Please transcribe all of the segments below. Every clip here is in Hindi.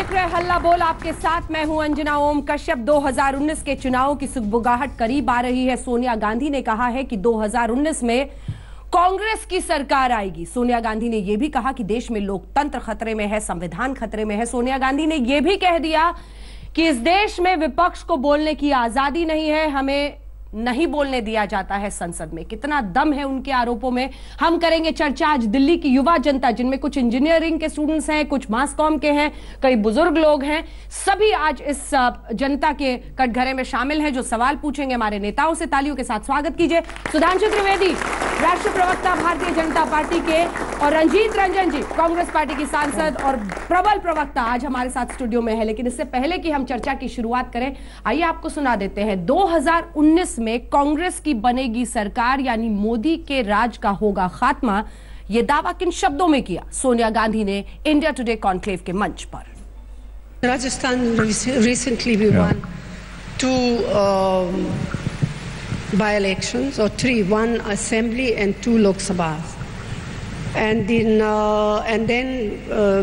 देख रहे हल्ला बोल, आपके साथ मैं हूं अंजना ओम कश्यप। 2019 के चुनावों की सुगबुगाहट करीब आ रही है। सोनिया गांधी ने कहा है कि 2019 में कांग्रेस की सरकार आएगी। सोनिया गांधी ने यह भी कहा कि देश में लोकतंत्र खतरे में है, संविधान खतरे में है। सोनिया गांधी ने यह भी कह दिया कि इस देश में विपक्ष को बोलने की आजादी नहीं है, हमें नहीं बोलने दिया जाता है संसद में। कितना दम है उनके आरोपों में, हम करेंगे चर्चा। आज दिल्ली की युवा जनता, जिनमें कुछ इंजीनियरिंग के स्टूडेंट्स हैं, कुछ मास कॉम के हैं, कई बुजुर्ग लोग हैं, सभी आज इस जनता के कटघरे में शामिल हैं जो सवाल पूछेंगे हमारे नेताओं से। तालियों के साथ स्वागत कीजिए सुधांशु त्रिवेदी, राष्ट्रीय प्रवक्ता भारतीय जनता पार्टी के, और रंजीत रंजन जी, कांग्रेस पार्टी की सांसद और प्रबल प्रवक्ता, आज हमारे साथ स्टूडियो में है। लेकिन इससे पहले कि हम चर्चा की शुरुआत करें, आइए आपको सुना देते हैं 2019 में कांग्रेस की बनेगी सरकार, यानी मोदी के राज का होगा खात्मा। यह दावा किन शब्दों में किया सोनिया गांधी ने इंडिया टुडे कॉन्क्लेव के मंच पर? Rajasthan recently we won two by-elections, or three, one assembly and two Lok Sabhas. And then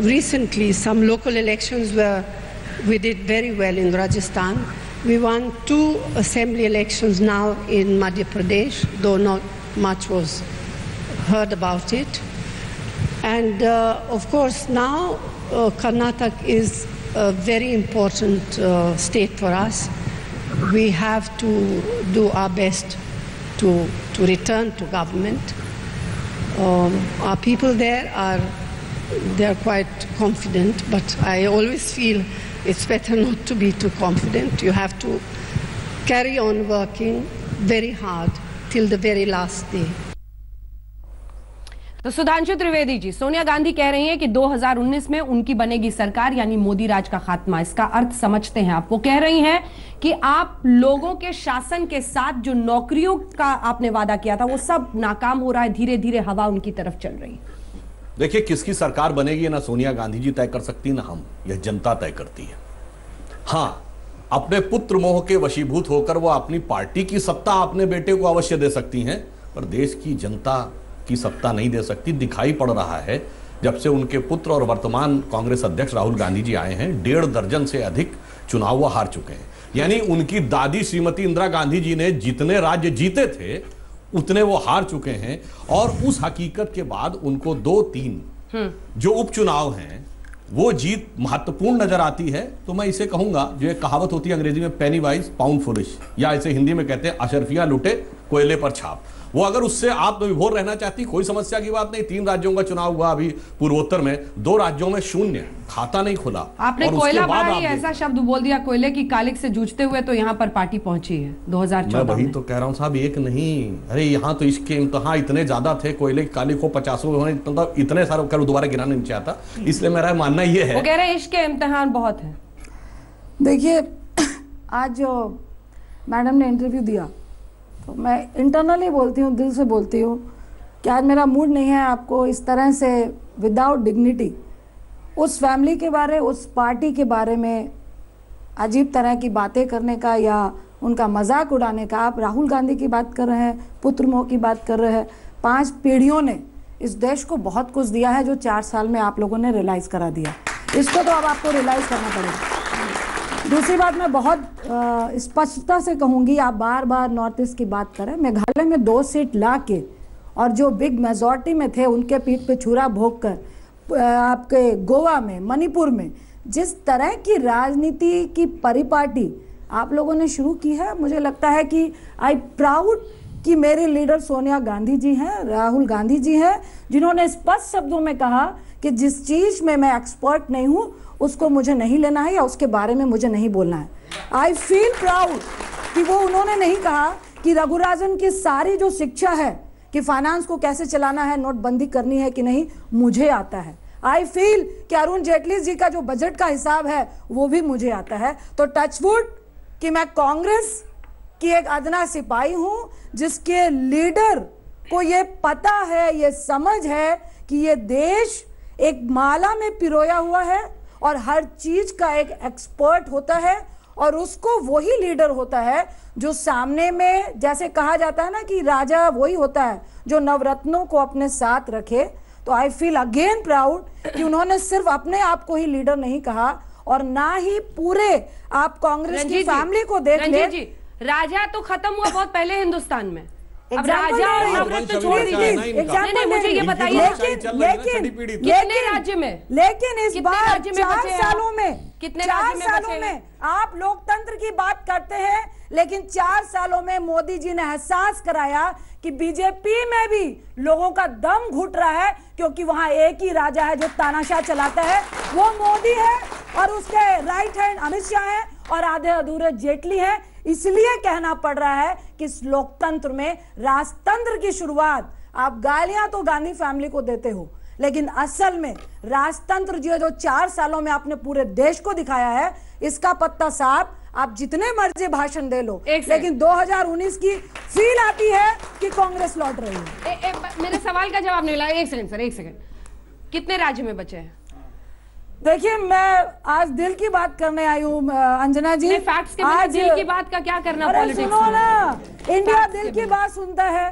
recently some local elections where we did very well in Rajasthan. We won two assembly elections now in Madhya Pradesh, though not much was heard about it. And of course now Karnataka is a very important state for us. We have to do our best to return to government. Our people there are quite confident, but I always feel it's better not to be too confident. You have to carry on working very hard till the very last day. तो सुधांशु त्रिवेदी जी, सोनिया गांधी कह रही हैं कि 2019 में उनकी बनेगी सरकार, यानी मोदी राज का खात्मा। इसका अर्थ समझते हैं आप? वो कह रही हैं कि आप लोगों के शासन के साथ जो नौकरियों का आपने वादा किया था वो सब नाकाम हो रहा है, धीरे धीरे हवा उनकी तरफ चल रही है। देखिए, किसकी सरकार बनेगी ना सोनिया गांधी जी तय कर सकती, ना हम, यह जनता तय करती है। हाँ, अपने पुत्र मोह के वशीभूत होकर वो अपनी पार्टी की सत्ता अपने बेटे को अवश्य दे सकती हैं, पर देश की जनता की सत्ता नहीं दे सकती। दिखाई पड़ रहा है जब से उनके पुत्र और वर्तमान कांग्रेस अध्यक्ष राहुल गांधी जी आए हैं, 1.5 दर्जन से अधिक चुनाव वो हार चुके हैं। यानी उनकी दादी श्रीमती इंदिरा गांधी जी ने जितने राज्य जीते थे उतने वो हार चुके हैं। और उस हकीकत के बाद उनको 2-3 जो उपचुनाव हैं वो जीत महत्वपूर्ण नजर आती है। तो मैं इसे कहूंगा, जो एक कहावत होती है अंग्रेजी में, पेनी वाइज पाउंड फुलिश, या इसे हिंदी में कहते हैं अशरफियां लुटे कोयले पर छाप। वो अगर उससे आत्मविभोर रहना चाहती, कोई समस्या की बात नहीं। 3 राज्यों का चुनाव हुआ अभी पूर्वोत्तर में, 2 राज्यों में 0, खाता नहीं खुला। आपने कोयला बड़ा ही ऐसा शब्द बोल दिया, कोयले की कालिक से जूझते हुए तो यहाँ पर पार्टी पहुंची है 2014 मैं वही तो कह रहा हूँ साहब, एक नहीं, अरे यहाँ तो इसके इम्तहान इतने ज्यादा थे, कोयले की कालिक को 50 इतने सारे कर दोबारा गिराना नहीं चाहता। इसलिए मेरा मानना ये है, वो कह रहे हैं इश्क के इम्तिहान बहुत है। देखिए, आज जो मैडम ने इंटरव्यू दिया, तो मैं इंटरनली बोलती हूँ, दिल से बोलती हूँ कि आज मेरा मूड नहीं है आपको इस तरह से विदाउट डिग्निटी उस फैमिली के बारे, उस पार्टी के बारे में अजीब तरह की बातें करने का या उनका मजाक उड़ाने का। आप राहुल गांधी की बात कर रहे हैं, पुत्र मोह की बात कर रहे हैं। 5 पीढ़ियों ने इस देश को बहुत कुछ दिया है जो 4 साल में आप लोगों ने रियलाइज़ करा दिया। इसको तो अब आपको रियलाइज़ करना पड़ेगा। दूसरी बात, मैं बहुत स्पष्टता से कहूँगी, आप बार बार नॉर्थ ईस्ट की बात करें। मेघालय में 2 सीट ला के और जो बिग मेजॉरिटी में थे उनके पीठ पे छुरा भोग कर आपके गोवा में, मणिपुर में जिस तरह की राजनीति की परिपाटी आप लोगों ने शुरू की है, मुझे लगता है कि आई प्राउड कि मेरे लीडर सोनिया गांधी जी हैं, राहुल गांधी जी हैं, जिन्होंने स्पष्ट शब्दों में कहा कि जिस चीज़ में मैं एक्सपर्ट नहीं हूँ उसको मुझे नहीं लेना है या उसके बारे में मुझे नहीं बोलना है। आई फील प्राउड कि वो उन्होंने नहीं कहा कि रघुराजन की सारी जो शिक्षा है कि फाइनेंस को कैसे चलाना है, नोटबंदी करनी है कि नहीं, मुझे आता है। आई फील कि अरुण जेटली जी का जो बजट का हिसाब है वो भी मुझे आता है। तो टचवुड कि मैं कांग्रेस की एक अदना सिपाही हूं जिसके लीडर को ये पता है, ये समझ है कि ये देश एक माला में पिरोया हुआ है और हर चीज का एक एक्सपर्ट होता है, और उसको वही लीडर होता है जो सामने में, जैसे कहा जाता है ना कि राजा वही होता है जो नवरत्नों को अपने साथ रखे। तो आई फील अगेन प्राउड कि उन्होंने सिर्फ अपने आप को ही लीडर नहीं कहा और ना ही पूरे आप कांग्रेस की फैमिली को देख ले। जी, राजा तो खत्म हुआ बहुत पहले हिंदुस्तान में, अब Example राजा और नहीं, नवरत्न वंश छोड़ अभिषेक दिए। है ना इनका। नहीं, मुझे ये बताइए लेकिन राज्य में, लेकिन इस कितने बार राज्य में 4 बचे हैं सालों आप? में, कितने 4 राज्य में सालों बचे में हैं? आप लोकतंत्र की बात करते हैं, लेकिन 4 सालों में मोदी जी ने एहसास कराया कि बीजेपी में भी लोगों का दम घुट रहा है, क्योंकि वहां एक ही राजा है जो तानाशाह चलाता है, वो मोदी है, और उसके राइट हैंड अमित शाह है, और आधे अधूरे जेटली हैं। इसलिए कहना पड़ रहा है कि इस लोकतंत्र में राजतंत्र की शुरुआत, आप गालियां तो गांधी फैमिली को देते हो, लेकिन असल में राजतंत्र जो 4 सालों में आपने पूरे देश को दिखाया है, इसका पत्ता साफ। आप जितने मर्जी भाषण दे लो, लेकिन 2019 की फील आती है कि कांग्रेस लौट रही है। मेरे सवाल का जवाब नहीं मिला। एक सेकंड सर, एक सेकंड, कितने राज्य में बचे हैं? देखिए, मैं आज दिल की बात करने आई हूँ अंजना जी। फैक्ट्स के बाद दिल की बात का क्या करना पॉलिटिक्स सुनो ना, इंडिया दिल की बात सुनता है।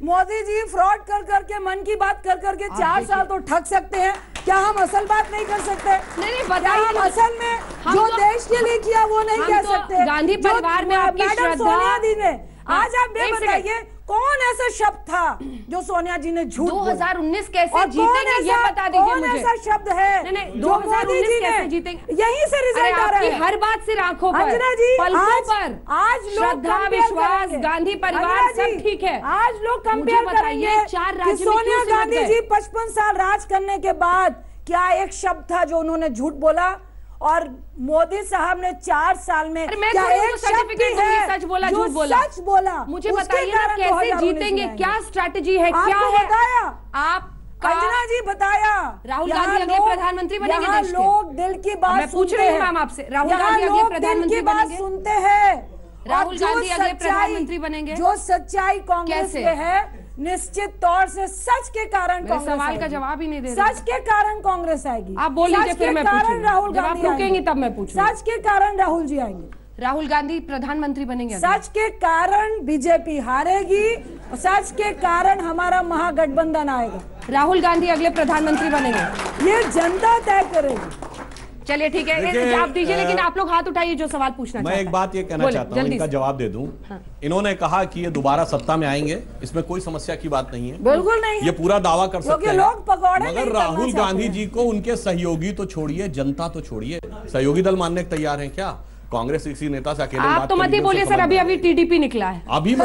मोदी जी फ्रॉड कर करके, मन की बात कर करके 4 साल तो ठग सकते हैं, क्या हम असल बात नहीं कर सकते? नहीं बताइए, हम असल में जो देश के लिए किया वो नहीं कह सकते? गांधी परिवार में आपकी मैडम श्रद्धा, सोनिया जी ने, आज आप ये बताइए कौन ऐसा शब्द था जो सोनिया जी ने झूठ बोला? 2019 कैसे जीतेंगे ये बता दीजिए मुझे। कौन ऐसा शब्द है? नहीं, जो मोदी जी कैसे ने जीतेंगे? यहीं से रिजल्ट आ रहा है। हर बात सिर्फ आंखों पर, अंजना जी, पलकों पर, आज लोग श्रद्धा, विश्वास, गांधी परिवार सब ठीक है। आज लोग कंपेयर करेंगे 4 कि राज्य में सोनिया क्यों गांधी जी 55 साल राज करने के बाद क्या एक शब्द था जो उन्होंने झूठ बोला, और मोदी साहब ने 4 साल में क्या एक शब्द भी है सच बोला, झूठ बोला? सच बोला। मुझे बताइए ना कैसे जीतेंगे, क्या स्ट्रैटेजी है, क्या है? बताया आप अंजना जी, बताया राहुल गांधी अगले प्रधानमंत्री बनेंगे देश के? लोग दिल की बात मैं पूछ रही हूँ मैम आपसे, राहुल गांधी अगले प्रधानमंत्री बनेंगे? सुनते हैं राहुल गांधी अगले प्रधानमंत्री बनेंगे? जो सच्चाई कांग्रेस में है, निश्चित तौर से सच के कारण कांग्रेस सवाल का जवाब ही नहीं दे रहे। सच के कारण कांग्रेस आएगी। आप बोल लीजिए, फिर मैं पूछूंगी। राहुल जब आप गांधी रुकेंगी तब मैं पूछूंगी। सच के कारण राहुल जी आएंगे। राहुल गांधी प्रधानमंत्री बनेंगे? सच के कारण बीजेपी हारेगी, सच के कारण हमारा महागठबंधन आएगा। राहुल गांधी अगले प्रधानमंत्री बनेंगे? ये जनता तय करेगी। चलिए ठीक है, आप दीजिए, लेकिन आप लोग हाथ उठाइए जो सवाल पूछना मैं एक बात ये कहना चाहता हूँ, इनका जवाब दे दूं। इन्होंने कहा कि ये दोबारा सत्ता में आएंगे, इसमें कोई समस्या की बात नहीं है, बिल्कुल नहीं, ये पूरा दावा कर सकते हैं। लोग पकौड़े मगर राहुल गांधी जी को उनके सहयोगी तो छोड़िए, जनता तो छोड़िए, सहयोगी दल मानने को तैयार हैं क्या? कांग्रेस किसी नेता से अकेले आप तो मत ही बोलिए सर, अभी टीडीपी निकला है। अभी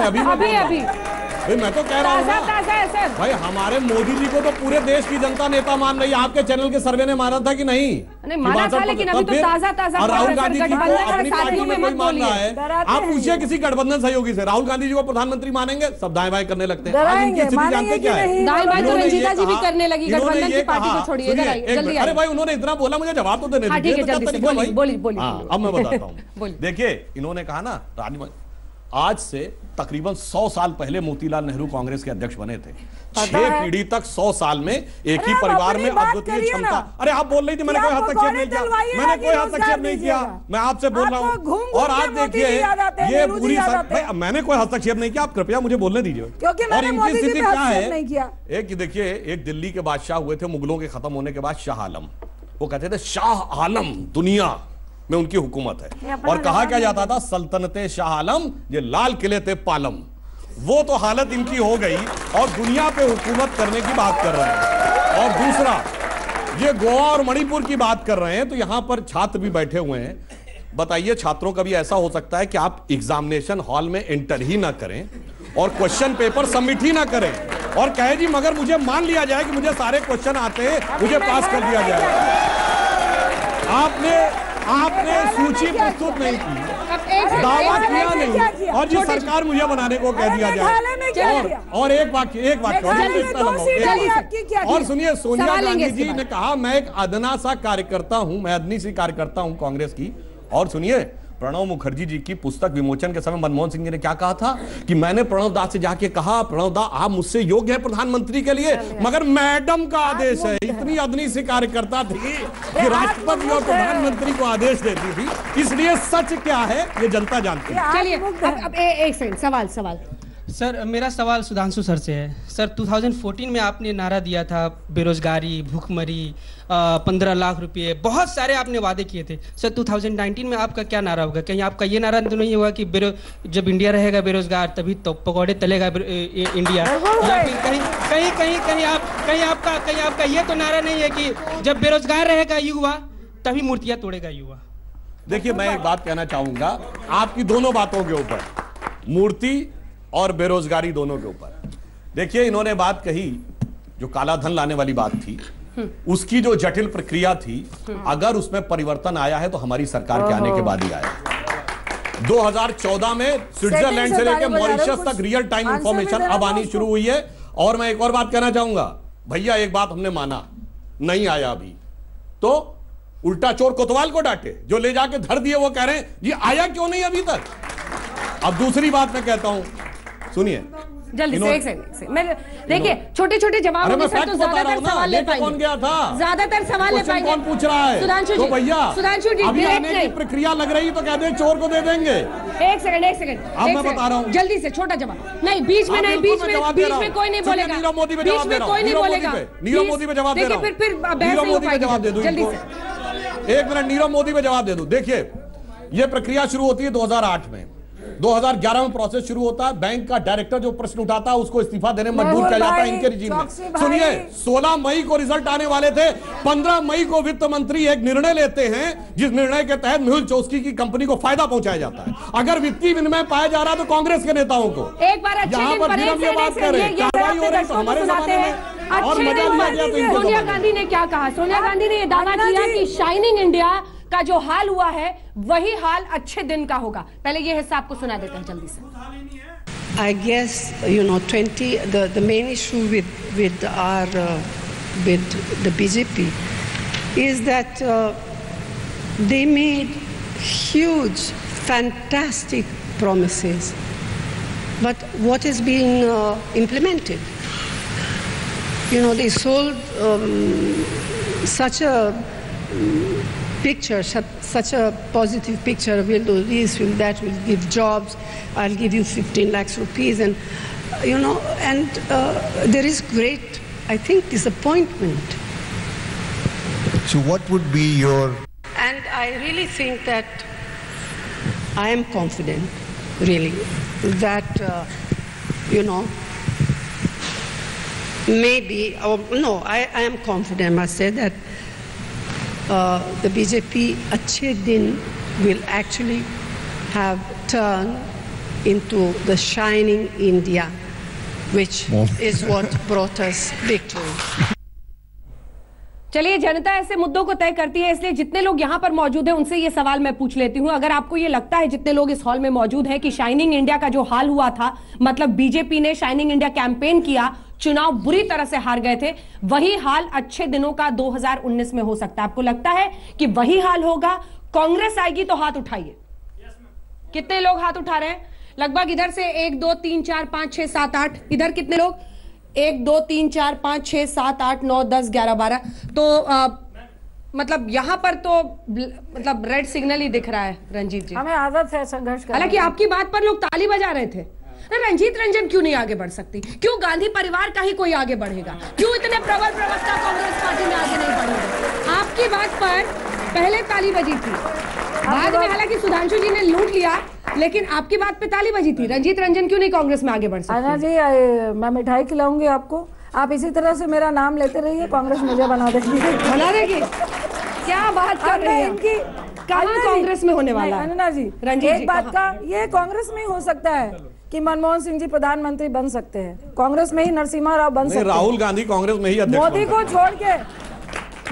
भाई मैं तो कह रहा हूँ सर, भाई हमारे मोदी जी को तो पूरे देश की जनता नेता मान रही है। आपके चैनल के सर्वे ने माना था कि नहीं? माना था, लेकिन अभी तो ताजा राहुल गांधी जी को अपनी पार्टी में कोई मान रहा है। आप पूछिए किसी गठबंधन सहयोगी से, राहुल गांधी जी को प्रधानमंत्री मानेंगे? सब दाएं बाएं करने लगते हैं। आज उनकी स्थिति जानते क्या है? दाएं बाएं तो रंजीता जी भी करने लगी, गठबंधन की पार्टी को छोड़िए। जल्दी अरे भाई उन्होंने इतना बोला, मुझे जवाब तो देने दीजिए। अब मैं बताता हूँ। देखिए, इन्होंने कहा ना, आज से तकरीबन 100 साल पहले मोतीलाल नेहरू कांग्रेस के अध्यक्ष बने थे। 6 पीढ़ी तक 100 साल में एक ही परिवार में अद्वितीय क्षमता। अरे आप बोल रही थी, मैंने कोई हस्तक्षेप नहीं किया, मैंने कोई हस्तक्षेप नहीं किया, मैं आपसे बोल रहा हूँ। और आज देखिए, ये पूरी मैंने कोई हस्तक्षेप नहीं किया, आप कृपया मुझे बोलने दीजिए। और इनकी स्थिति क्या है? एक देखिए, एक दिल्ली के बादशाह हुए थे मुगलों के खत्म होने के बाद, शाह आलम। वो कहते थे शाह आलम दुनिया में उनकी हुकूमत है, और कहा क्या जाता था, सल्तनते शाह आलम ये लाल किले ते पालम। वो तो हालत इनकी हो गई और दुनिया पे हुकूमत करने की बात कर रहे हैं। और दूसरा, ये गोवा और मणिपुर की बात कर रहे हैं, तो यहां पर छात्र भी बैठे हुए हैं। बताइए, छात्रों का भी ऐसा हो सकता है कि आप एग्जामिनेशन हॉल में एंटर ही ना करें और क्वेश्चन पेपर सबमिट ही ना करें और कहे जी मगर मुझे मान लिया जाए कि मुझे सारे क्वेश्चन आते हैं, मुझे पास कर दिया जाए। आपने सूची प्रस्तुत नहीं की, दावा किया नहीं, और जी सरकार मुझे बनाने को कह दिया जाए। और एक वाक्य और सुनिए, सोनिया गांधी जी ने कहा मैं एक अदना सा कार्यकर्ता हूं, मैं अदनी सी कार्यकर्ता हूं कांग्रेस की। और सुनिए, प्रणब मुखर्जी जी की पुस्तक विमोचन के समय मनमोहन सिंह जी ने क्या कहा था कि मैंने प्रणब दा से जाके कहा, प्रणब दा आप मुझसे योग्य है प्रधानमंत्री के लिए, मगर मैडम का आदेश है। इतनी अदनी सी कार्यकर्ता थी कि राष्ट्रपति और प्रधानमंत्री को आदेश देती थी। इसलिए सच क्या है ये जनता जानती है। चलिए अब एक सेकंड, सवाल सर मेरा सवाल सुधांशु सर से है। सर 2014 में आपने नारा दिया था बेरोजगारी, भूखमरी, 15 लाख रुपए, बहुत सारे आपने वादे किए थे। सर 2019 में आपका क्या नारा होगा? कहीं आपका ये नारा तो नहीं होगा कि जब इंडिया रहेगा बेरोजगार तभी तो पकौड़े तलेगा इंडिया, या फिर कहीं आपका ये तो नारा नहीं है कि जब बेरोजगार रहेगा युवा तभी मूर्तियां तोड़ेगा युवा? देखिए, मैं एक बात कहना चाहूंगा आपकी दोनों बातों के ऊपर, मूर्ति और बेरोजगारी दोनों के ऊपर। देखिए, इन्होंने बात कही जो काला धन लाने वाली बात थी, उसकी जो जटिल प्रक्रिया थी, अगर उसमें परिवर्तन आया है तो हमारी सरकार के आने के बाद ही आया। 2014 में स्विट्जरलैंड से लेकर मॉरिशस तक रियल टाइम इंफॉर्मेशन अब आनी शुरू हुई है। और मैं एक और बात कहना चाहूंगा, भैया एक बात हमने माना, नहीं आया अभी तो उल्टा चोर कोतवाल को डांटे, जो ले जाके धर दिए वो कह रहे हैं ये आया क्यों नहीं अभी तक। अब दूसरी बात मैं कहता हूं, सुनिए जल्दी से, एक सेकंड मैं देखिए, छोटे छोटे जवाब होंगे सर तो ज्यादातर सवाल ले पाएंगे। कौन गया था? ज्यादातर सवाल ले पाएंगे। कौन पूछ रहा है? सुधांशु जी, भैया सुधांशु जी, अभी आने की प्रक्रिया लग रही तो कहते हैं चोर को दे देंगे। एक सेकंड अब मैं बता रहा हूँ, जल्दी से छोटा जवाब नहीं, बीच में नहीं, बीच में कोई नहीं बोलेगा, नीरव मोदी पे जवाब दे रहा हूँ, कोई नहीं बोलेगा, नीरव मोदी पे जवाब दे रहा हूँ, फिर नीरव मोदी पे जवाब दे दूं, जल्दी से 1 मिनट नीरव मोदी पे जवाब दे दूं। देखिए, ये प्रक्रिया शुरू होती है 2008 में, 2011 में प्रोसेस शुरू होता है। बैंक का डायरेक्टर जो प्रश्न उठाता है उसको इस्तीफा देने में मजबूर किया जाता है इनके रिजीम में। सुनिए, 16 मई को रिजल्ट आने वाले थे, 15 मई को वित्त मंत्री एक निर्णय लेते हैं जिस निर्णय के तहत मेहुल चोस्की की कंपनी को फायदा पहुंचाया जाता है। अगर वित्तीय विनिमय पाया जा रहा है तो कांग्रेस के नेताओं को एक बार यहाँ पर फिर हम ये बात कर रहे हैं, कार्रवाई हो रही तो हमारे जमाने में और मजा लिया गया तो इनको। सोनिया गांधी ने क्या कहा? सोनिया गांधी ने यह दावा किया कि शाइनिंग इंडिया का जो हाल हुआ है वही हाल अच्छे दिन का होगा। पहले ये हिस्सा आपको सुना देते हैं जल्दी से। I guess 20 the main issue with the BJP is that they made huge, fantastic promises, but what is being implemented? They sold such a picture, such a positive picture. We'll do this, we'll that, we'll give jobs. I'll give you 15 lakhs rupees, and there is great, I think, disappointment. So, what would be your? And I really think that I am confident, really, that maybe, no, I am confident. I must say that. The BJP अच्छे दिन will actually have turned into the shining India, which is what brought us victory. चलिए, जनता ऐसे मुद्दों को तय करती है, इसलिए जितने लोग यहाँ पर मौजूद हैं उनसे ये सवाल मैं पूछ लेती हूँ। अगर आपको ये लगता है, जितने लोग इस हॉल में मौजूद हैं, कि शाइनिंग इंडिया का जो हाल हुआ था, मतलब बीजेपी ने शाइनिंग इंडिया कैंपेन किया, चुनाव बुरी तरह से हार गए थे, वही हाल अच्छे दिनों का 2019 में हो सकता है? आपको लगता है कि वही हाल होगा? कांग्रेस आएगी तो हाथ उठाइए। कितने लोग हाथ उठा रहे हैं? लगभग इधर से 1 2 3 4 5 6 7 8, इधर कितने लोग? 1 2 3 4 5 6 7 8 9 10 11 12। तो मतलब यहां पर तो मतलब रेड सिग्नल ही दिख रहा है। रंजीत जी, हमें आदत है संघर्ष करने। हालांकि आपकी बात पर लोग ताली बजा रहे थे। रंजीत रंजन क्यों नहीं आगे बढ़ सकती? क्यों गांधी परिवार का ही कोई आगे बढ़ेगा? क्यों इतने प्रबल प्रवक्ता कांग्रेस पार्टी में आगे नहीं बढ़ेंगे? आपकी बात पर पहले ताली बजी थी, बाद में हालांकि सुधांशु जी ने लूट लिया, लेकिन आपकी बात पे ताली बजी थी। रंजीत रंजन क्यों नहीं कांग्रेस में आगे बढ़ सकती? अन्ना जी, मैं मिठाई खिलाऊंगी आपको, आप इसी तरह से मेरा नाम लेते रहिए, कांग्रेस मुझे बना देगी। बना देगी? क्या बात कर रही है इनकी? कहाँ कांग्रेस में होने वाला है? अन्ना जी, एक बात का, ये कांग्रेस में ही हो सकता है कि मनमोहन सिंह जी प्रधानमंत्री बन सकते हैं, कांग्रेस में ही नरसिम्हा राव बन सकते हैं, राहुल गांधी कांग्रेस में ही अध्यक्ष, मोदी को छोड़ के,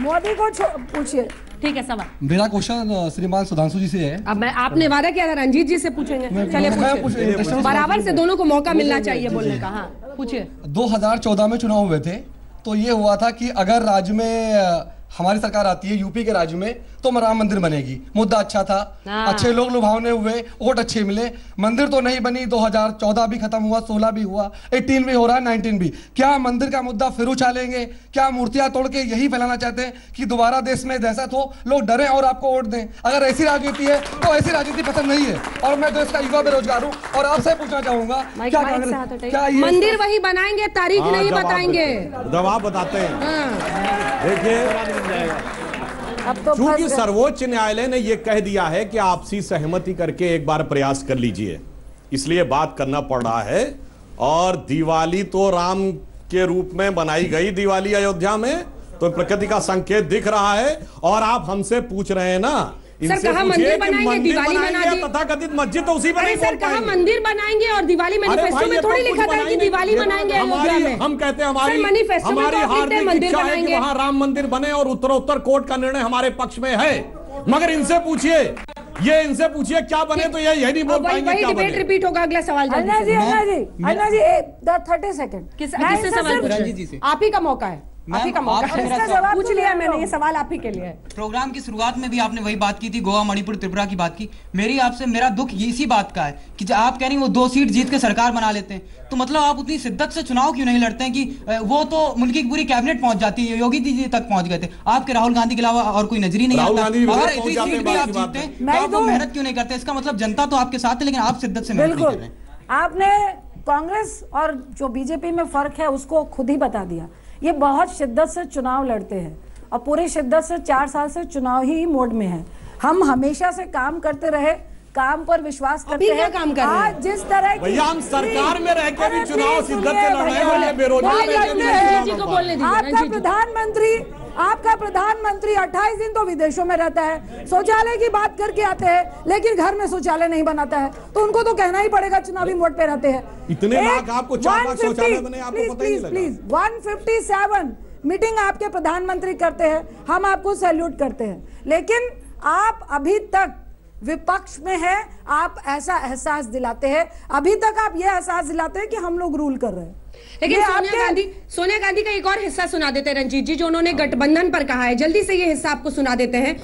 मोदी को पूछिए। ठीक है, सवाल मेरा क्वेश्चन श्रीमान सुधांशु जी से है। अब आपने वादा किया था रंजीत जी से पूछेंगे, चलिए पूछिए, बराबर से दोनों को मौका मिलना चाहिए बोलने का। हाँ, पूछिए। 2014 में चुनाव हुए थे, तो ये हुआ था कि अगर राज्य में हमारी सरकार आती है यूपी के राज्य में तो राम मंदिर बनेगी, मुद्दा अच्छा था, अच्छे लोग लुभावने हुए, वोट अच्छे मिले, मंदिर तो नहीं बनी, 2014 भी खत्म हुआ, 16 भी हुआ, 18 भी हो रहा है, 19 भी। क्या मंदिर का मुद्दा फिर उछालेंगे? क्या मूर्तियां तोड़ के यही फैलाना चाहते हैं कि दोबारा देश में दहशत हो, लोग डरें और आपको वोट दें? अगर ऐसी राजनीति है तो ऐसी राजनीति पसंद नहीं है। और मैं देश का युवा बेरोजगार हूँ और आपसे पूछना चाहूंगा, क्या मंदिर वही बनाएंगे, तारीख नहीं बताएंगे? जवाब बताते हैं। देखिए, अब तो चूंकि सर्वोच्च न्यायालय ने यह कह दिया है कि आपसी सहमति करके एक बार प्रयास कर लीजिए, इसलिए बात करना पड़ रहा है। और दिवाली तो राम के रूप में बनाई गई, दिवाली अयोध्या में, तो प्रकृति का संकेत दिख रहा है। और आप हमसे पूछ रहे हैं ना, सर कहा मंदिर बनाएंगे, दिवाली बना दी, तथाकथित मस्जिद तो उसी पर नहीं सर कहा मंदिर बनाएंगे और दिवाली मैनिफेस्टो में थोड़ी लिखा था कि दिवाली मनाएंगे अयोध्या में। हम कहते हैं हमारी हार्दिक इच्छा है कि वहां राम मंदिर बने और उत्तरोत्तर कोर्ट का निर्णय हमारे पक्ष में है। मगर इनसे पूछिए, इनसे पूछिए क्या बने, तो ये नहीं बोल पाएंगे क्या बने। रिपीट होगा अगला सवाल। अन्ना जी 30 सेकंड किससे सवाल पूछे? आप ही का मौका है, आप ही का मौका है। पूछ लिया मैंने, ये सवाल आप ही के लिए है। प्रोग्राम की शुरुआत में भी आपने वही बात की थी, गोवा, मणिपुर, त्रिपुरा की बात की। मेरा दुख इसी बात का है कि आप कह रही हैं वो 2 सीट जीत के सरकार बना लेते हैं, तो मतलब आप उतनी शिद्दत से चुनाव क्यों नहीं लड़ते हैं कि वो तो मुल्क की पूरी कैबिनेट पहुंच जाती है, योगी जी तक पहुंच गए थे, आपके राहुल गांधी के अलावा और कोई नजर ही नहीं आता। अगर इतनी सीट भी आप जीतते हैं तो आप वो मेहनत क्यों नहीं करते? इसका मतलब जनता तो आपके साथ है, लेकिन आप शिद्दत से मेहनत नहीं कर रहे हैं। आपने कांग्रेस और जो बीजेपी में फर्क है उसको खुद ही बता दिया। ये बहुत शिद्दत से चुनाव लड़ते हैं और पूरी शिद्दत से 4 साल से चुनाव ही मोड में है। हम हमेशा से काम करते रहे, काम पर विश्वास करते हैं। काम कर रहे हैं। जिस तरह की हम सरकार में रह के भी चुनाव शिद्दत से लड़ रहे हैं, बेरोजगार आपका प्रधानमंत्री 28 दिन तो विदेशों में रहता है, शौचालय की बात करके आते हैं, लेकिन घर में शौचालय नहीं बनाता है, तो उनको तो कहना ही पड़ेगा चुनावी मोड पे रहते हैं। इतने लाख आपको 4 लाख शौचालय बने, आपको पता ही नहीं लगा। प्लीज 157 मीटिंग आपके प्रधानमंत्री करते हैं, हम आपको सैल्यूट करते हैं, लेकिन आप अभी तक विपक्ष में है। आप ऐसा एहसास दिलाते हैं, अभी तक आप ये एहसास दिलाते हैं कि हम लोग रूल कर रहे हैं। लेकिन सोनिया गांधी का एक और हिस्सा सुना देते हैं रंजीत जी, जो उन्होंने गठबंधन पर कहा है। जल्दी से ये हिस्सा आपको सुना देते हैं।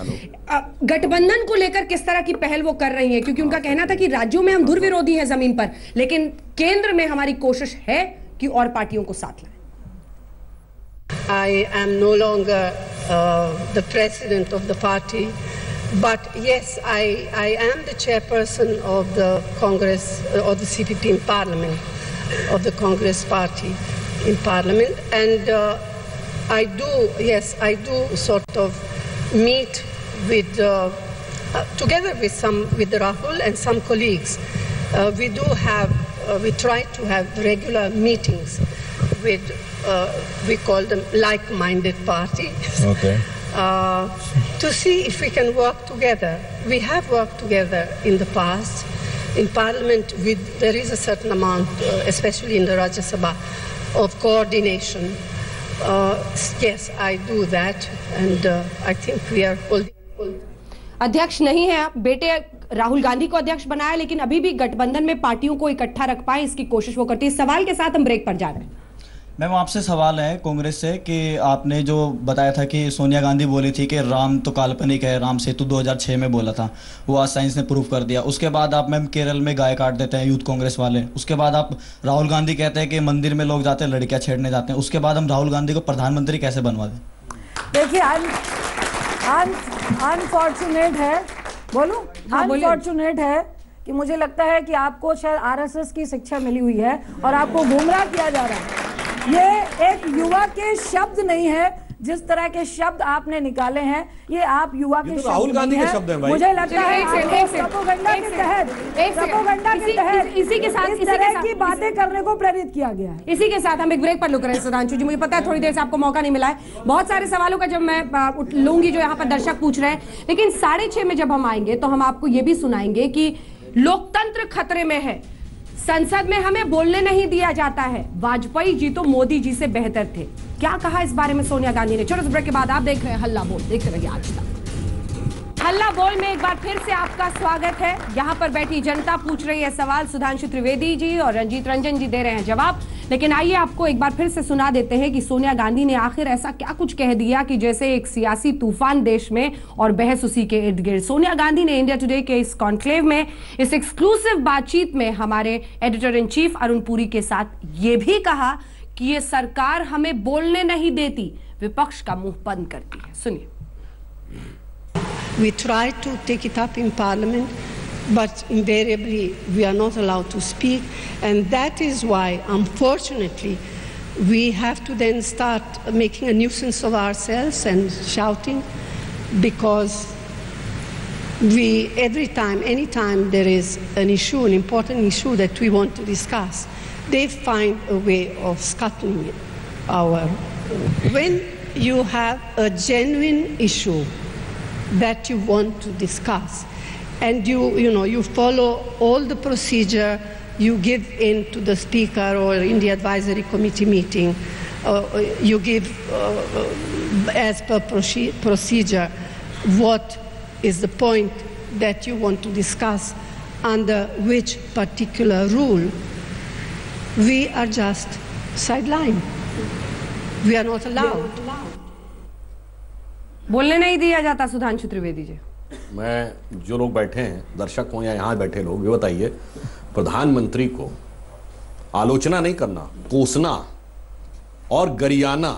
गठबंधन को लेकर किस तरह की पहल वो कर रही है, क्योंकि उनका कहना था कि राज्यों में हम धुर विरोधी हैं जमीन पर, लेकिन केंद्र में हमारी कोशिश है कि और पार्टियों को साथ लाएं। I am no longer the president of the party, but yes, I am the chairperson of the Congress or the CPP in Parliament, of the Congress party in Parliament, and I do sort of meet with together with Rahul and some colleagues. We try to have regular meetings with we call them like-minded parties. Okay. To see if we can work together. We have worked together in the past. In Parliament, there is a certain amount, especially in the Rajya Sabha, of coordination. Yes, I do that, and I think we are holding. अध्यक्ष नहीं है आप, बेटे राहुल गांधी को अध्यक्ष बनाया, लेकिन अभी भी गठबंधन में पार्टियों को इकट्ठा रख पाए, इसकी कोशिश वो करती है। सवाल के साथ हम ब्रेक पर जा रहे हैं। मैम आपसे सवाल है कांग्रेस से कि आपने जो बताया था कि सोनिया गांधी बोली थी कि राम तो काल्पनिक है, राम सेतु 2006 में बोला था, वो आज साइंस ने प्रूव कर दिया। उसके बाद आप मैम केरल में गाय काट देते हैं यूथ कांग्रेस वाले। उसके बाद आप राहुल गांधी कहते हैं कि मंदिर में लोग जाते हैं लड़कियां छेड़ने जाते हैं। उसके बाद हम राहुल गांधी को प्रधानमंत्री कैसे बनवा दें? देखिए अनफॉर्चुनेट है, बोलूं अनफॉर्चुनेट है कि मुझे लगता है कि आपको शायद आरएसएस की शिक्षा मिली हुई है और आपको गुमराह किया जा रहा है। ये एक युवा के शब्द नहीं है, जिस तरह के शब्द आपने निकाले हैं ये आप युवा के शब्द राहुल गांधी के शब्द हैं भाई। मुझे लगता है प्रोपेगेंडा के तहत इसी के साथ इस तरह की बातें करने को प्रेरित किया गया है। इसी के साथ हम एक ब्रेक पर रुक रहे हैं। सुधांशु जी, मुझे पता है थोड़ी देर से आपको मौका नहीं मिला है, बहुत सारे सवालों का जब मैं लूंगी जो यहाँ पर दर्शक पूछ रहे हैं, लेकिन 6:30 में जब हम आएंगे तो हम आपको ये भी सुनाएंगे कि लोकतंत्र खतरे में है, संसद में हमें बोलने नहीं दिया जाता है, वाजपेयी जी तो मोदी जी से बेहतर थे। क्या कहा इस बारे में सोनिया गांधी ने? छोटे से ब्रेक के बाद आप देख रहे हैं हल्ला बोल, देखते रहिए आज तक। हल्ला बोल में एक बार फिर से आपका स्वागत है। यहाँ पर बैठी जनता पूछ रही है सवाल, सुधांशु त्रिवेदी जी और रंजीत रंजन जी दे रहे हैं जवाब। लेकिन आइए आपको एक बार फिर से सुना देते हैं कि सोनिया गांधी ने आखिर ऐसा क्या कुछ कह दिया कि जैसे एक सियासी तूफान देश में और बहस उसी के इर्द गिर्द। सोनिया गांधी ने इंडिया टुडे के इस कॉन्क्लेव में, इस एक्सक्लूसिव बातचीत में हमारे editor in chief Arun Puri के साथ ये भी कहा कि ये सरकार हमें बोलने नहीं देती, विपक्ष का मुंह बंद करती है। सुनिए। We try to take it up in Parliament, but invariably we are not allowed to speak, and that is why, unfortunately, we have to then start making a nuisance of ourselves and shouting, because anytime there is an issue, an important issue that we want to discuss, they find a way of scuttling our. When you have a genuine issue that you want to discuss, and you follow all the procedure, you give in to the speaker or in the advisory committee meeting, you give as per procedure what is the point that you want to discuss under which particular rule. We are just sidelined. We are not allowed. बोलने नहीं दिया जाता। सुधांशु त्रिवेदी जी, मैं जो लोग बैठे हैं, दर्शक हो या यहाँ बैठे लोग, ये बताइए, प्रधानमंत्री को आलोचना नहीं करना, कोसना और गरियाना,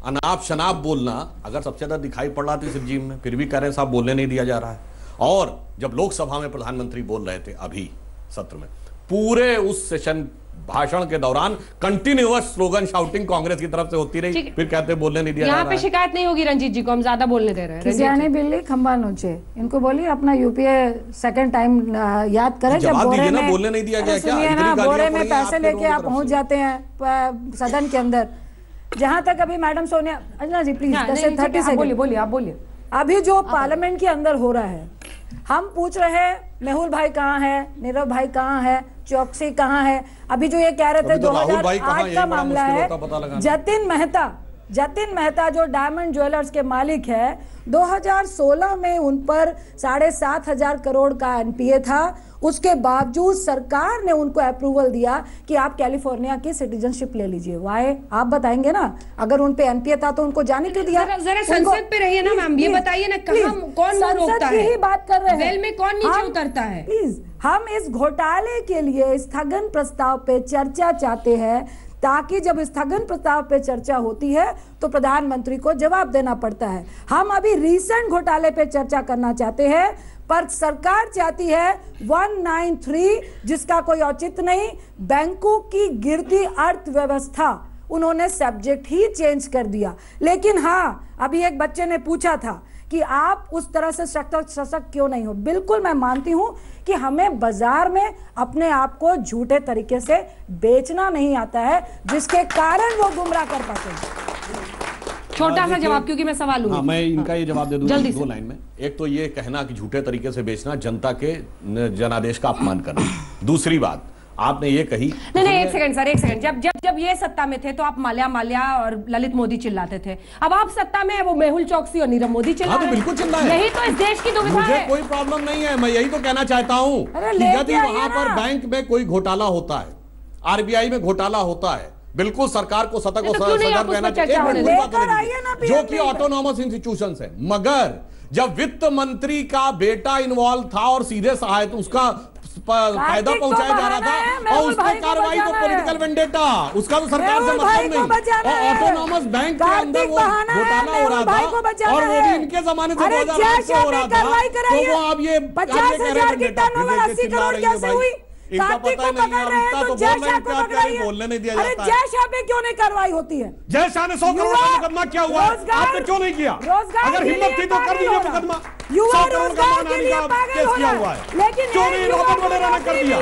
अनाप शनाप बोलना अगर सबसे ज्यादा दिखाई पड़ रहा था इस रिजीम में, फिर भी कह रहे हैं साहब बोलने नहीं दिया जा रहा है। और जब लोकसभा में प्रधानमंत्री बोल रहे थे अभी सत्र में, पूरे उस सेशन भाषण के दौरान कंटिन्यूअस स्लोगन शाउटिंग कांग्रेस की तरफ से होती रही, फिर कहते बोलने नहीं दिया जा रहा है। यहाँ पे शिकायत नहीं होगी रंजीत जी को, हम ज्यादा बोलने दे रहे हैं। खिसियानी बिल्ली खंबा नोचे, इनको बोलिए अपना यूपीए सेकंड टाइम याद करें जब बोरे में बोलने नहीं दिया गया क्या? बोरे में पैसे लेके आप पहुंच जाते हैं सदन के अंदर। जहां तक अभी madam Sonia, Anjana ji please 30 second बोलिए, आप बोलिए। अभी जो पार्लियामेंट के अंदर हो रहा है, हम पूछ रहे हैं मेहुल भाई कहाँ है, नीरव भाई कहाँ है, चौकसी कहाँ है। अभी जो ये कह रहे थे 2008 का मामला है, जतिन मेहता जो डायमंड ज्वेलर्स के मालिक है, 2016 में उन पर 7,500 करोड़ का एनपीए था। उसके बावजूद सरकार ने उनको अप्रूवल दिया कि आप कैलिफोर्निया की सिटीजनशिप ले लीजिए। वाई आप बताएंगे ना, अगर उन पे एनपीए था तो उनको जाने क्यों दिया? जरा संसद पे रहिए ना मैम, ये बताइए ना कहाँ कौन रोकता है? ही बात कर रहे हैं, वेल में कौन नीचे उतरता है? प्लीज, हम इस घोटाले के लिए स्थगन प्रस्ताव पे चर्चा चाहते हैं, ताकि जब स्थगन प्रस्ताव पे चर्चा होती है तो प्रधानमंत्री को जवाब देना पड़ता है। हम अभी रीसेंट घोटाले पे चर्चा करना चाहते हैं, पर सरकार चाहती है 193, जिसका कोई औचित्य नहीं। बैंकों की गिरती अर्थव्यवस्था, उन्होंने सब्जेक्ट ही चेंज कर दिया। लेकिन हाँ, अभी एक बच्चे ने पूछा था कि आप उस तरह से सशक्त क्यों नहीं हो। बिल्कुल मैं मानती हूं कि हमें बाजार में अपने आप को झूठे तरीके से बेचना नहीं आता है, जिसके कारण वो गुमराह कर पाते हैं। छोटा सा जवाब, क्योंकि मैं सवाल लूंगा। मैं इनका ये जवाब दे दूं जल्दी 2 लाइन में। एक तो ये कहना कि झूठे तरीके से बेचना, जनता के जनादेश का अपमान करना। दूसरी बात आपने ये कही, नहीं एक सेकंड सर, एक सेकंड। जब ये सत्ता में थे तो आप माल्या और ललित मोदी चिल्लाते थे, अब आप सत्ता में है, वो मेहुल चौकसी और नीरव मोदी चिल्ला रहे हैं। बिल्कुल चिल्ला है, यही तो इस देश की दुविधा है। मुझे कोई प्रॉब्लम नहीं है, मैं यही तो कहना चाहता हूँ कि यदि वहां पर बैंक में कोई घोटाला होता है, आरबीआई में घोटाला होता है, बिल्कुल सरकार को सतर्क और सजग रहना चाहिए, जो कि ऑटोनॉमस इंस्टीट्यूशन है। मगर जब वित्त मंत्री का बेटा इन्वॉल्व था और सीधे सहायता उसका फायदा पहुंचाया जा रहा था, और उसकी कार्रवाई को पॉलिटिकल वेंडेटा, उसका तो सरकार से मतलब नहीं। और ऑटोनॉमस बैंक के अंदर वो घोटाला हो रहा था, और वो भी इनके जमाने से 2008 से हो रहा था, तो वो अब ये 50,000 की टर्नओवर 80 करोड़ कैसे हुई? इनका पता ही नहीं है, तो बोलने नहीं दिया जाता है। जय शाह पे क्यों नहीं कार्रवाई होती है? जय शाह ने 100 करोड़ का मुकदमा क्या हुआ, आपने क्यों नहीं किया? अगर हिम्मत थी तो कर दीजिए मुकदमा। 100 करोड़ का केस किया हुआ है, लेकिन क्यों नहीं रॉबर्ट वडेरा ने कर दिया?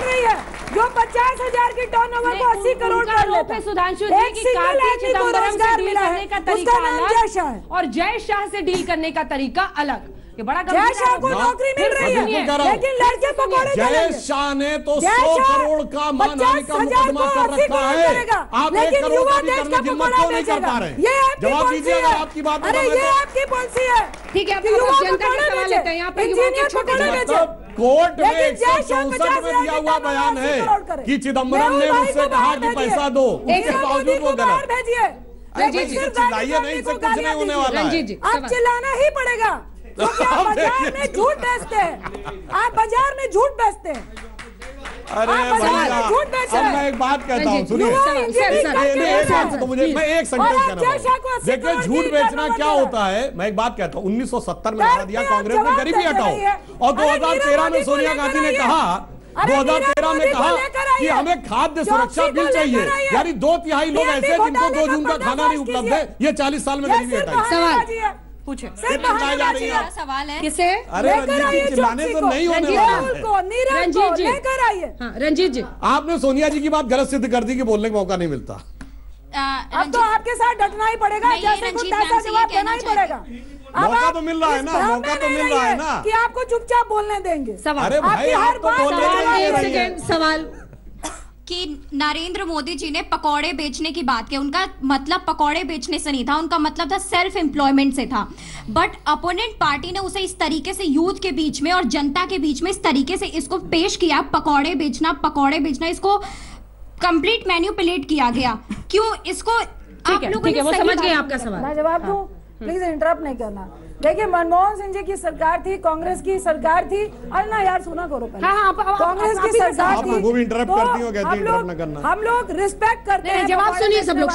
जो 50,000 की टर्नओवर को 80 करोड़ कर लेते हैं। सुधांशु जी की कार्तिक चिदंबरम से डील करने का तरीका अलग जय शाह और जय शाह से डील करने का तरीका अलग। ये बड़ा जय शाह को नौकरी मिल रही है, लेकिन लड़के पकौड़े जय शाह ने तो 100 करोड़ का मानहानि का मुकदमा कर रखा है। आप 1 करोड़ का भी करने की हिम्मत क्यों नहीं कर पा रहे? जवाब दीजिए अगर आपकी बात। अरे ये आपकी पॉलिसी है। ठीक है, जनता के सवाल लेते हैं। यहाँ पर युवाओं के छोटे कोर्ट में 164 में दिया हुआ बयान है कि चिदम्बरम ने मुझसे कहा कि पैसा दो, उसके बावजूद वो गलत। चिल्लाइए नहीं, इससे कुछ नहीं होने वाला है। अब चिल्लाना ही पड़ेगा क्योंकि आप बाजार में झूठ बेचते हैं, आप बाजार में झूठ बेचते हैं। अरे भैया, अब मैं एक बात कहता हूँ, सुनिए, मैं एक सेंटेंस कहना हूँ। देखिए, झूठ बेचना क्या होता है, मैं एक बात कहता हूँ। 1970 में नारा दिया कांग्रेस ने गरीबी हटाओ, और 2013 में सोनिया गांधी ने कहा 2013 में कहा कि हमें खाद्य सुरक्षा बिल चाहिए, यानी 2/3 लोग ऐसे जिनको 2 जून का खाना नहीं उपलब्ध है। ये 40 साल में गरीबी हटाई। सवाल पूछे, सवाल है किसे? अरे रंजीत जी, चिल्लाने से नहीं होने वाला है। रंजीत जी, रंजीत जी, आपने सोनिया जी की बात गलत सिद्ध कर दी कि बोलने का मौका नहीं मिलता। अब तो आपके साथ डटना ही पड़ेगा, जैसे कुछ ऐसा जवाब देना ही पड़ेगा। मौका तो मिल रहा है ना, मौका तो मिल रहा है ना कि आपको चुपचाप बोलने देंगे। अरे भाई, आप तो बोलने सवाल कि नरेंद्र मोदी जी ने पकौड़े बेचने की बात की, उनका मतलब पकौड़े बेचने से नहीं था, उनका मतलब था सेल्फ एम्प्लॉयमेंट से था। बट अपोनेंट पार्टी ने उसे इस तरीके से यूथ के बीच में और जनता के बीच में इस तरीके से इसको पेश किया, पकौड़े बेचना, इसको कंप्लीट मैनिपुलेट किया गया। क्यों इसको आप लोगों ने वो समझ गए आपका सवाल। मैं जवाब दूं, प्लीज इंटरप्ट नहीं करना। देखिए, मनमोहन सिंह जी की सरकार थी, कांग्रेस की सरकार थी। अरे ना यार, सुना करो पहले। कांग्रेस की सरकार थी, वो भी इंटरप्ट करती हो, कहती इंटरप्ट न करना। हम लोग रिस्पेक्ट करते हैं। जवाब सुनिए सब लोग,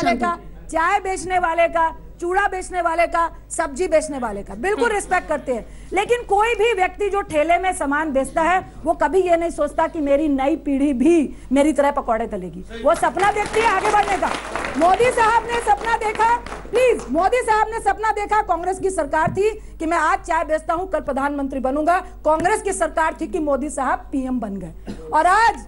चाय बेचने वाले का, चूड़ा बेचने वाले का, सब्जी बेचने वाले का बिल्कुल रिस्पेक्ट करते हैं। लेकिन कोई भी व्यक्ति जो ठेले में सामान बेचता है, वो कभी ये नहीं सोचता कि मेरी नई पीढ़ी भी मेरी तरह पकौड़े तलेगी। वो सपना देखती है आगे बढ़ने का। मोदी साहब ने सपना देखा, प्लीज, मोदी साहब ने सपना देखा, कांग्रेस की सरकार थी कि मैं आज चाय बेचता हूं, कल प्रधानमंत्री बनूंगा। कांग्रेस की सरकार थी कि मोदी साहब पीएम बन गए। और आज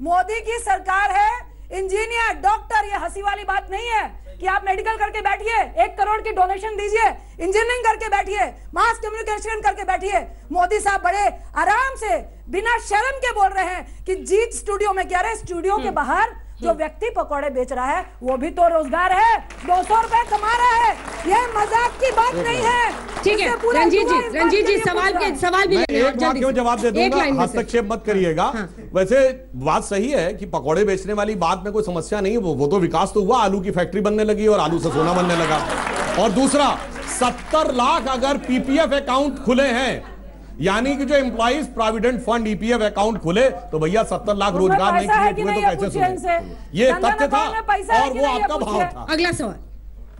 मोदी की सरकार है, इंजीनियर, डॉक्टर। ये हंसी वाली बात नहीं है कि आप मेडिकल करके बैठिए, 1 करोड़ की डोनेशन दीजिए, इंजीनियरिंग करके बैठिए, मास कम्युनिकेशन करके बैठिए। मोदी साहब बड़े आराम से बिना शर्म के बोल रहे हैं कि जीत स्टूडियो में, क्या रहे स्टूडियो के बाहर जो व्यक्ति पकौड़े बेच रहा है वो भी तो रोजगार है, 200 रुपए कमा रहा है। ये मजाक की बात नहीं है। ठीक है रंजीत जी, सवाल भी एक बात क्यों जवाब दे दूंगा, हस्तक्षेप मत करिएगा। वैसे बात सही है कि पकौड़े बेचने वाली बात में कोई समस्या नहीं है, वो तो विकास तो हुआ, आलू की फैक्ट्री बनने लगी और आलू से सोना बनने लगा। और दूसरा, 70 लाख अगर पीपीएफ अकाउंट खुले हैं, यानी कि जो employees provident fund EPF account खुले, तो भैया 70 लाख रोजगार नहीं क्रिएट हुए तो कैसे सुने? ये तथ्य था और वो आपका भाव था। अगला सवाल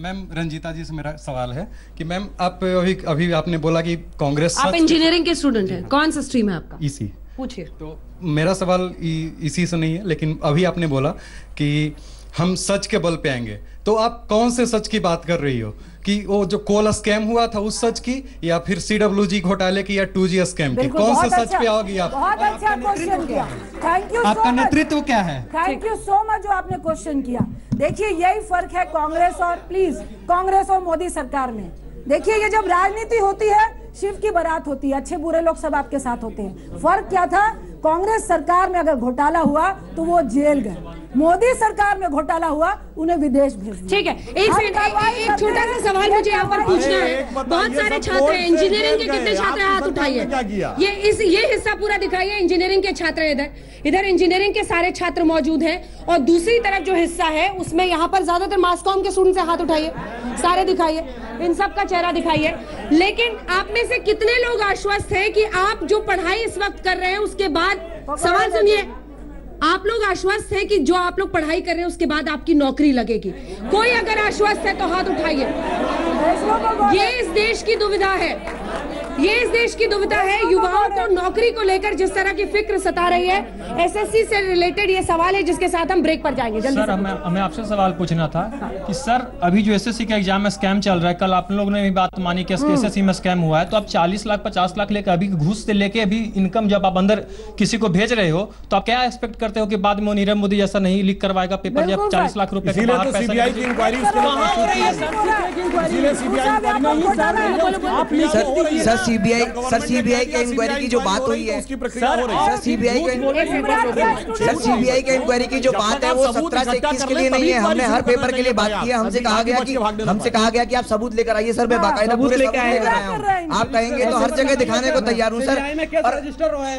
मैम, रंजीता जी से मेरा सवाल है कि मैम, आप अभी आपने बोला कि कांग्रेस, आप इंजीनियरिंग के स्टूडेंट हैं, कौन सा स्ट्रीम है आपका? इसी। पूछिए। तो मेरा सवाल इसी से नहीं है, लेकिन अभी आपने बोला कि हम सच के बल पे आएंगे, तो आप कौन से सच की बात कर रही हो? कि वो जो कोल स्कैम हुआ था उस सच की, या फिर CWG घोटाले की, या 2G स्कैम की? कौन से सच पे आओगी आप? बहुत अच्छा क्वेश्चन किया, थैंक यू। आपका नेतृत्व क्या है? थैंक यू सो मच जो आपने क्वेश्चन किया। देखिए, यही फर्क है कांग्रेस और, प्लीज, कांग्रेस और मोदी सरकार में। देखिए, ये जब राजनीति होती है, शिव की बारात होती है, अच्छे बुरे लोग सब आपके साथ होते हैं। फर्क क्या था? कांग्रेस सरकार में अगर घोटाला हुआ तो वो जेल गए, मोदी सरकार में घोटाला हुआ उन्हें विदेश भेज दिया। ठीक है, एक छोटा सा सवाल मुझे यहाँ पर पूछना है। बहुत सारे छात्र हैं, इंजीनियरिंग के कितने छात्र हाथ उठाइए? ये हिस्सा पूरा दिखाइए। इंजीनियरिंग के छात्र इधर इंजीनियरिंग के सारे छात्र मौजूद हैं, और दूसरी तरफ जो हिस्सा है उसमें यहाँ पर ज्यादातर मास कॉम के स्टूडेंट्स हाथ उठाइए, सारे दिखाइए, इन सब का चेहरा दिखाइए। लेकिन आप में से कितने लोग आश्वस्त हैं कि आप जो पढ़ाई इस वक्त कर रहे हैं उसके बाद, सवाल सुनिए, आप लोग आश्वस्त हैं कि जो आप लोग पढ़ाई कर रहे हैं उसके बाद आपकी नौकरी लगेगी? कोई अगर आश्वस्त है तो हाथ उठाइए। ये इस देश की दुविधा है, ये इस देश की दुविधा है। युवाओं को नौकरी को लेकर जिस तरह की फिक्र सता रही है, एसएससी से रिलेटेड ये सवाल है जिसके साथ हम ब्रेक पर जाएंगे। जल्दी सर, हमें आपसे सवाल पूछना था कि सर, अभी जो एसएससी का एग्जाम में स्कैम चल रहा है, कल आप लोगों ने भी बात मानी कि एसएससी में स्कैम हुआ है, तो आप 40 लाख 50 लाख लेकर, अभी घूस से लेके अभी इनकम जब आप अंदर किसी को भेज रहे हो, तो आप क्या एक्सपेक्ट करते हो कि बाद में नीरव मोदी जैसा नहीं लीक करवाएगा पेपर जब 40 लाख रुपए के बाहर पैसा? सीबीआई के इंक्वायरी की जो बात हुई है, सर सीबीआई के इंक्वायरी की जो बात है वो 17 से 21 के लिए नहीं है। हमने हर पेपर के लिए बात की है। हमसे कहा गया कि आप सबूत लेकर आइए सर। मैं बाकायदा पूरे सबूत लेकर आया हूँ। आप कहेंगे तो हर जगह दिखाने को तैयार हूँ सर।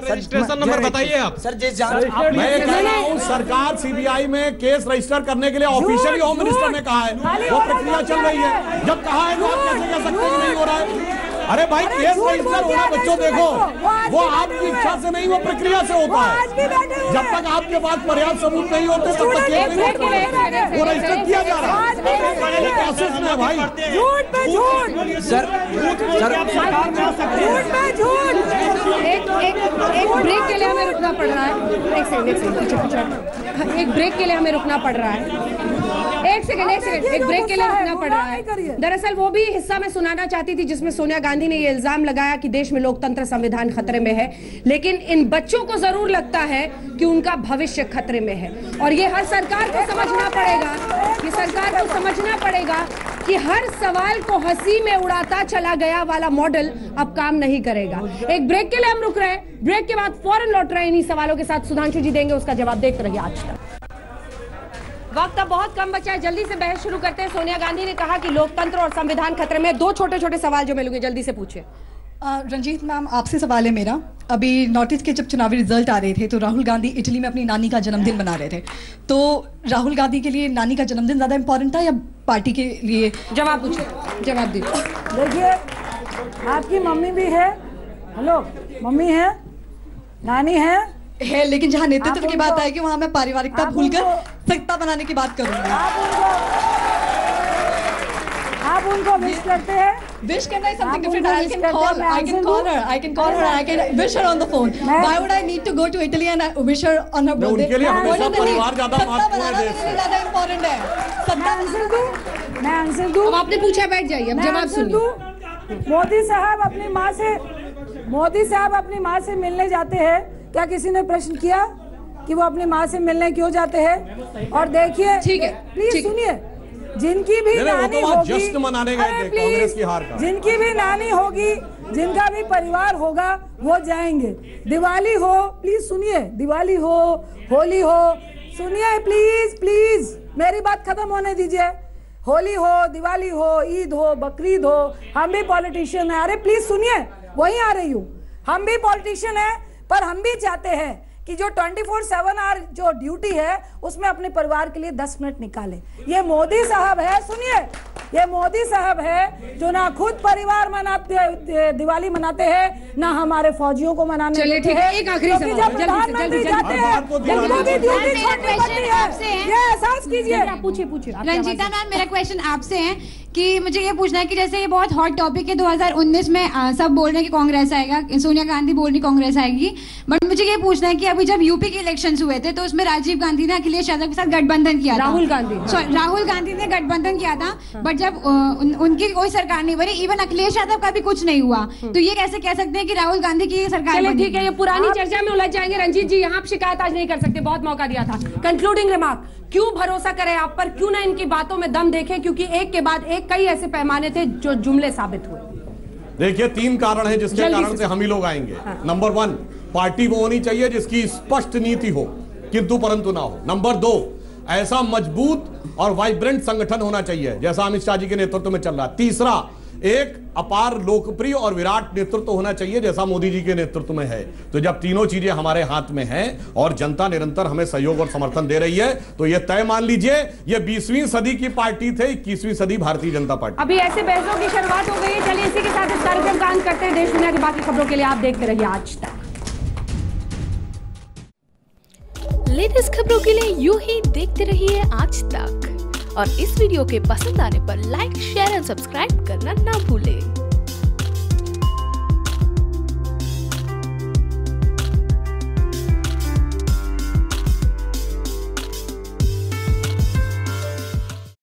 रजिस्ट्रेशन नंबर बताइए आप सर। जिस मैं कह रहा हूँ सरकार सीबीआई में केस रजिस्टर करने के लिए ऑफिशियली होम मिनिस्टर ने कहा है, वो प्रक्रिया चल रही है। जब कहा है तो आप कैसे कह सकते हैं कि नहीं हो रहा है? अरे भाई केस रजिस्टर होना बच्चों देखो वो आपकी इच्छा से नहीं, वो प्रक्रिया से होता है। जब तक आपके पास पर्याप्त सबूत नहीं होते तब तक केस नहीं होता, वो रजिस्टर किया जा रहा है प्रोसेस में भाई। झूठ पे झूठ सर एक ब्रेक के लिए हमें रुकना पड़ रहा है। एक ब्रेक के लिए हमें रुकना पड़ रहा है। एक सेकंड एक ब्रेक के लिए रुकना पड़ रहा है। दरअसल वो भी हिस्सा मैं सुनाना चाहती थी जिसमें सोनिया गांधी ने ये इल्जाम लगाया कि देश में लोकतंत्र संविधान खतरे में है, लेकिन इन बच्चों को जरूर लगता है कि उनका भविष्य खतरे में है। और ये हर सरकार को समझना पड़ेगा, ये सरकार को समझना पड़ेगा कि हर सवाल को हंसी में उड़ाता चला गया वाला मॉडल अब काम नहीं करेगा। एक ब्रेक के लिए हम रुक रहे हैं, ब्रेक के बाद फौरन लौट रहे हैं इन्हीं सवालों के साथ। सुधांशु जी देंगे उसका जवाब, देखते रहिए आज तक। वक्त अब बहुत कम बचा है, जल्दी से बहस शुरू करते हैं। सोनिया गांधी ने कहा कि लोकतंत्र और संविधान खतरे में। दो छोटे छोटे सवाल जो मैं लूंगी, जल्दी से पूछे। रंजीत मैम, आपसे सवाल है मेरा। अभी नॉर्थ ईस्ट के जब चुनावी रिजल्ट आ रहे थे तो राहुल गांधी इटली में अपनी नानी का जन्मदिन मना रहे थे, तो राहुल गांधी के लिए नानी का जन्मदिन ज्यादा इंपॉर्टेंट था या पार्टी के लिए? जवाब पूछे, जवाब दीजिए। देखिए आपकी मम्मी भी है, हेलो मम्मी है, नानी है, लेकिन जहाँ नेतृत्व की बात आएगी वहाँ मैं पारिवारिकता भूलकर सत्ता बनाने की बात करूंगी। आप उनको विश करते हैं? Wish करना is something different. I can call her. I can wish her on the phone. Why would I need to go to Italy and wish her on her birthday? उनके लिए हमेशा परिवार ज्यादा महत्वपूर्ण है, देश से ज्यादा इम्पोर्टेंट है। मैं आंसर दूं। अब आपने पूछा, बैठ जाइए, अब जवाब सुनिए। मोदी साहब अपनी माँ से मिलने जाते हैं, क्या किसी ने प्रश्न किया कि वो अपनी माँ से मिलने क्यों जाते हैं? और देखिए, ठीक है, प्लीज सुनिए, जिनकी भी नानी होगी, जश्न मनाने गए थे कांग्रेस की हार का, जिनकी भी नानी होगी, जिनका भी परिवार होगा वो जाएंगे। दिवाली हो, प्लीज सुनिए, दिवाली हो, होली हो, सुनिए प्लीज प्लीज, मेरी बात खत्म होने दीजिए। होली हो, दिवाली हो, ईद हो, बकरीद हो, हम भी पॉलिटिशियन है। अरे प्लीज सुनिए, वहीं आ रही हूँ। हम भी पॉलिटिशियन है, पर हम भी चाहते हैं कि जो 24/7 आवर जो ड्यूटी है उसमें अपने परिवार के लिए 10 मिनट निकाले। ये मोदी साहब है, सुनिए, ये मोदी साहब है जो ना खुद परिवार मनाते, दिवाली मनाते हैं, ना हमारे फौजियों को मनाने देते हैं। एक आखिरी सवाल, प्रधानमंत्री जाते हैं, ये एहसास कीजिए। पूछिए। रंजीता मैम, मेरा क्वेश्चन आपसे है कि मुझे ये पूछना है कि जैसे ये बहुत हॉट टॉपिक है, 2019 में सब बोल रहे हैं कि कांग्रेस आएगा, सोनिया गांधी बोल रही कांग्रेस आएगी, बट मुझे ये पूछना है कि अभी जब यूपी के इलेक्शंस हुए थे तो उसमें राजीव गांधी ने अखिलेश यादव के साथ गठबंधन किया था। राहुल गांधी ने गठबंधन किया था, बट जब उनकी कोई सरकार नहीं बनी, इवन अखिलेश यादव का भी कुछ नहीं हुआ, तो ये कैसे कह सकते हैं कि राहुल गांधी की सरकार? ठीक है, ये पुरानी चर्चा में उलझ जाएंगे। रंजीत जी, यहाँ आप शिकायत आज नहीं कर सकते, बहुत मौका दिया था। कंक्लूडिंग रिमार्क, क्यों भरोसा करें आप पर, क्यों ना इनकी बातों में दम देखें, क्योंकि एक के बाद एक कई ऐसे पैमाने थे जो जुमले साबित हुए। देखिए 3 कारण है जिसके कारण से हम ही लोग आएंगे। नंबर 1, पार्टी वो होनी चाहिए जिसकी स्पष्ट नीति हो किंतु परंतु ना हो। नंबर 2, ऐसा मजबूत और वाइब्रेंट संगठन होना चाहिए जैसा अमित शाह जी के नेतृत्व में चल रहा है। तीसरा, एक अपार लोकप्रिय और विराट नेतृत्व होना चाहिए जैसा मोदी जी के नेतृत्व में है। तो जब तीनों चीजें हमारे हाथ में हैं और जनता निरंतर हमें सहयोग और समर्थन दे रही है, तो ये तय मान लीजिए ये 20वीं सदी की पार्टी थे, 21वीं सदी भारतीय जनता पार्टी। अभी ऐसे बहसों की शुरुआत हो गई है। चलिए इसी के साथ इस कार्यक्रम का अंत करते हैं। देश दुनिया की बाकी खबरों के लिए आप देखते रहिए आज तक। लेटेस्ट खबरों के लिए यूं ही देखते रहिए आज तक, और इस वीडियो के पसंद आने पर लाइक, शेयर एंड सब्सक्राइब करना ना भूलें।